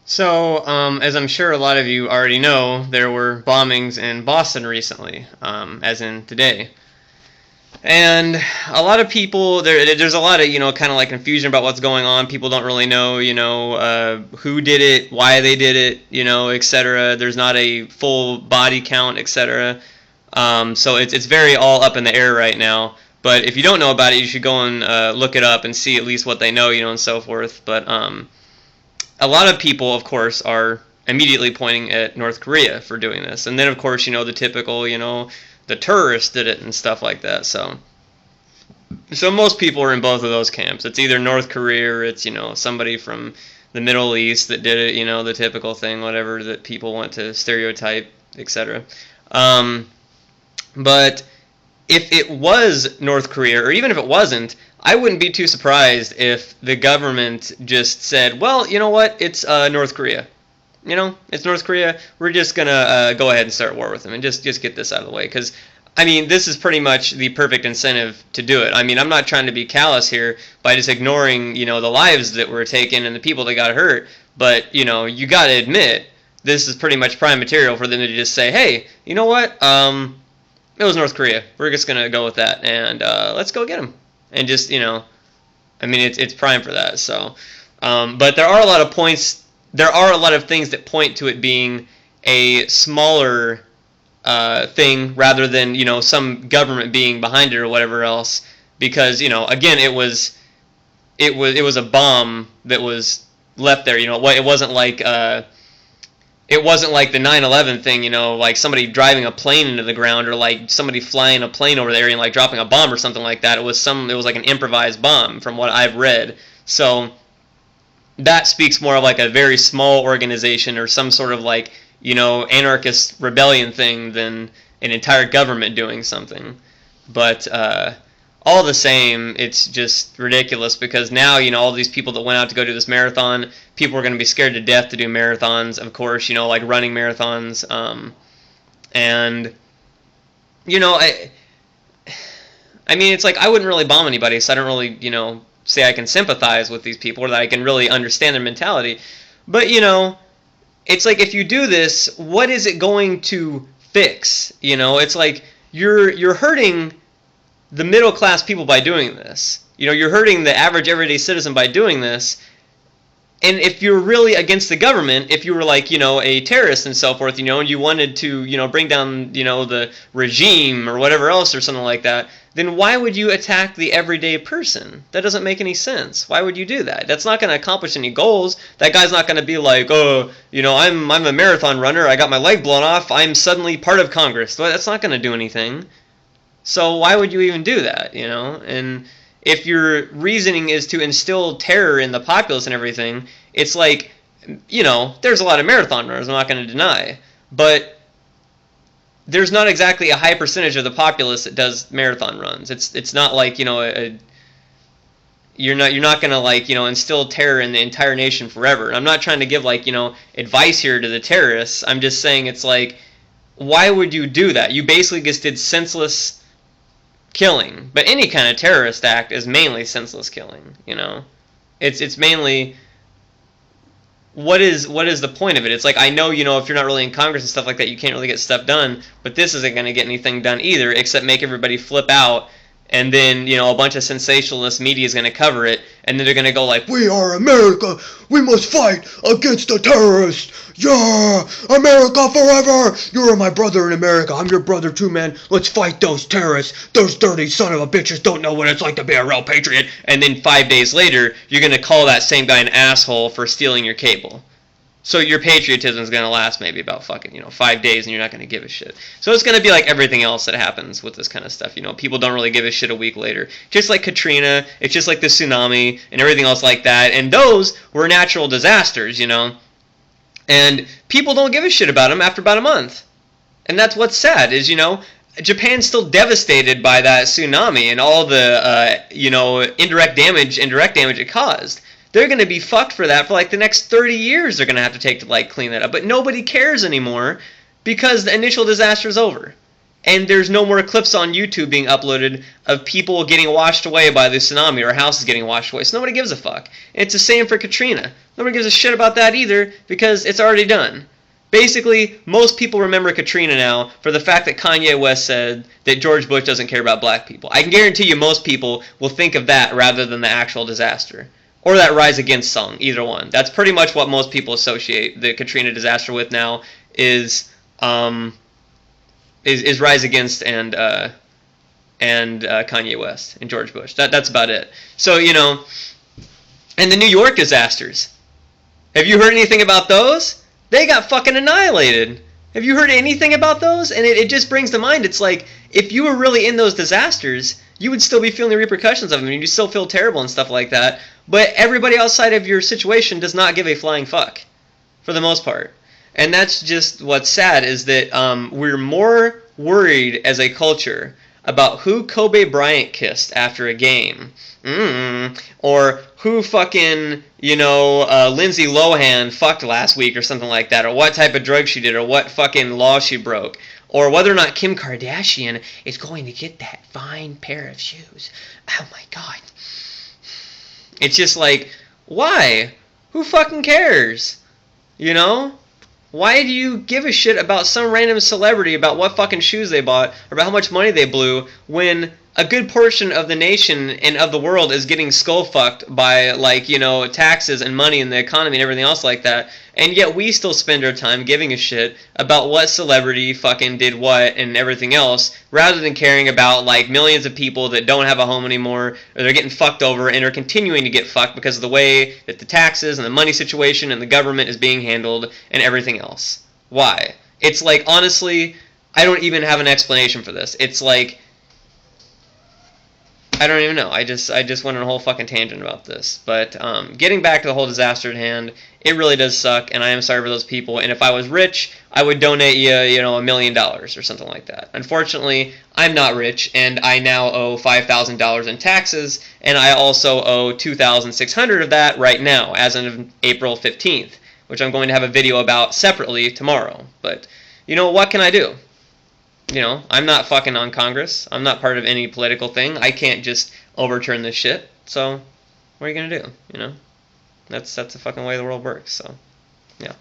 So, as I'm sure a lot of you already know, there were bombings in Boston recently, as in today. And a lot of people, there's a lot of, kind of like confusion about what's going on. People don't really know, who did it, why they did it, etc. There's not a full body count, etc. So it's very all up in the air right now. But if you don't know about it, you should go and look it up and see at least what they know, and so forth. But a lot of people, of course, are immediately pointing at North Korea for doing this. And then, of course, the typical, the terrorists did it and stuff like that. So most people are in both of those camps. It's either North Korea or it's, somebody from the Middle East that did it, the typical thing, whatever that people want to stereotype, etc. But if it was North Korea, or even if it wasn't, I wouldn't be too surprised if the government just said, well, you know what, it's North Korea. It's North Korea. We're just going to go ahead and start war with them and just get this out of the way. Because, this is pretty much the perfect incentive to do it. I'm not trying to be callous here by just ignoring, the lives that were taken and the people that got hurt. But, you got to admit, this is pretty much prime material for them to just say, hey, you know what, it was North Korea. We're just going to go with that, and let's go get them. And just, it's prime for that. So, but there are a lot of points, there are a lot of things that point to it being a smaller thing rather than, some government being behind it or whatever else. Because, again, it was a bomb that was left there. It wasn't like it wasn't like the 9/11 thing, like somebody driving a plane into the ground or like somebody flying a plane over the area and like dropping a bomb or something like that. It was like an improvised bomb from what I've read. So that speaks more of like a very small organization or some sort of like, anarchist rebellion thing than an entire government doing something. But all the same, it's just ridiculous because now, all these people that went out to go do this marathon, people are going to be scared to death to do marathons, of course, like running marathons. And, it's like I wouldn't really bomb anybody, so I don't really, say I can sympathize with these people or that I can really understand their mentality. But, it's like if you do this, what is it going to fix? It's like you're hurting the middle class people by doing this. You're hurting the average everyday citizen by doing this. And if you're really against the government, if you were like, a terrorist and so forth, and you wanted to, bring down, the regime or whatever else or something like that, then why would you attack the everyday person? That doesn't make any sense. Why would you do that? That's not going to accomplish any goals. That guy's not going to be like, oh, I'm a marathon runner. I got my leg blown off. I'm suddenly part of Congress. Well, that's not going to do anything. So why would you even do that, And if your reasoning is to instill terror in the populace and everything, it's like, there's a lot of marathon runners, I'm not going to deny. But there's not exactly a high percentage of the populace that does marathon runs. It's not like, you're not going to like, instill terror in the entire nation forever. And I'm not trying to give like, advice here to the terrorists. I'm just saying it's like, why would you do that? You basically just did senseless killing. But any kind of terrorist act is mainly senseless killing, It's mainly what is the point of it? It's like, I know, if you're not really in Congress and stuff like that, you can't really get stuff done, but this isn't going to get anything done either, except make everybody flip out, and then, a bunch of sensationalist media is going to cover it, and then they're going to go like, we are America, we must fight against the terrorists, yeah, America forever, you're my brother in America, I'm your brother too, man, let's fight those terrorists, those dirty son of a bitches don't know what it's like to be a real patriot, and then 5 days later, you're going to call that same guy an asshole for stealing your cable. So your patriotism is going to last maybe about 5 days, and you're not going to give a shit. So it's going to be like everything else that happens with this kind of stuff. People don't really give a shit a week later. Just like Katrina, it's just like the tsunami and everything else like that. And those were natural disasters, And people don't give a shit about them after about a month. And that's what's sad is, Japan's still devastated by that tsunami and all the, indirect damage and direct damage it caused. They're going to be fucked for that for like the next 30 years they're going to have to take to like clean that up. But nobody cares anymore because the initial disaster is over. and there's no more clips on YouTube being uploaded of people getting washed away by the tsunami or houses getting washed away. So nobody gives a fuck. And it's the same for Katrina. Nobody gives a shit about that either because it's already done. Basically, most people remember Katrina now for the fact that Kanye West said that George Bush doesn't care about black people. I can guarantee you most people will think of that rather than the actual disaster. Or that Rise Against song, either one. That's pretty much what most people associate the Katrina disaster with now is Rise Against and Kanye West and George Bush. That's about it. So, and the New York disasters. Have you heard anything about those? They got fucking annihilated. Have you heard anything about those? And it just brings to mind, it's like, if you were really in those disasters, you would still be feeling the repercussions of them, and you still feel terrible and stuff like that. But everybody outside of your situation does not give a flying fuck, for the most part. And that's just what's sad, is that we're more worried as a culture about who Kobe Bryant kissed after a game. Or who fucking, Lindsay Lohan fucked last week or something like that, or what type of drug she did, or what fucking law she broke, or whether or not Kim Kardashian is going to get that fine pair of shoes. Oh my god. It's just like, why? Who fucking cares? Why do you give a shit about some random celebrity, about what fucking shoes they bought, or about how much money they blew, when a good portion of the nation and of the world is getting skull-fucked by, taxes and money and the economy and everything else like that, and yet we still spend our time giving a shit about what celebrity fucking did what and everything else, rather than caring about, millions of people that don't have a home anymore, or they're getting fucked over and are continuing to get fucked because of the way that the taxes and the money situation and the government is being handled and everything else. Why? It's like, honestly, I don't even have an explanation for this. It's like, I don't even know. I just went on a whole fucking tangent about this. But getting back to the whole disaster at hand, it really does suck, and I am sorry for those people. And if I was rich, I would donate you, $1 million or something like that. Unfortunately, I'm not rich, and I now owe $5,000 in taxes, and I also owe $2,600 of that right now, as of April 15th, which I'm going to have a video about separately tomorrow. But, what can I do? I'm not fucking on Congress. I'm not part of any political thing. I can't just overturn this shit. So, what are you gonna do? That's the fucking way the world works. So, yeah.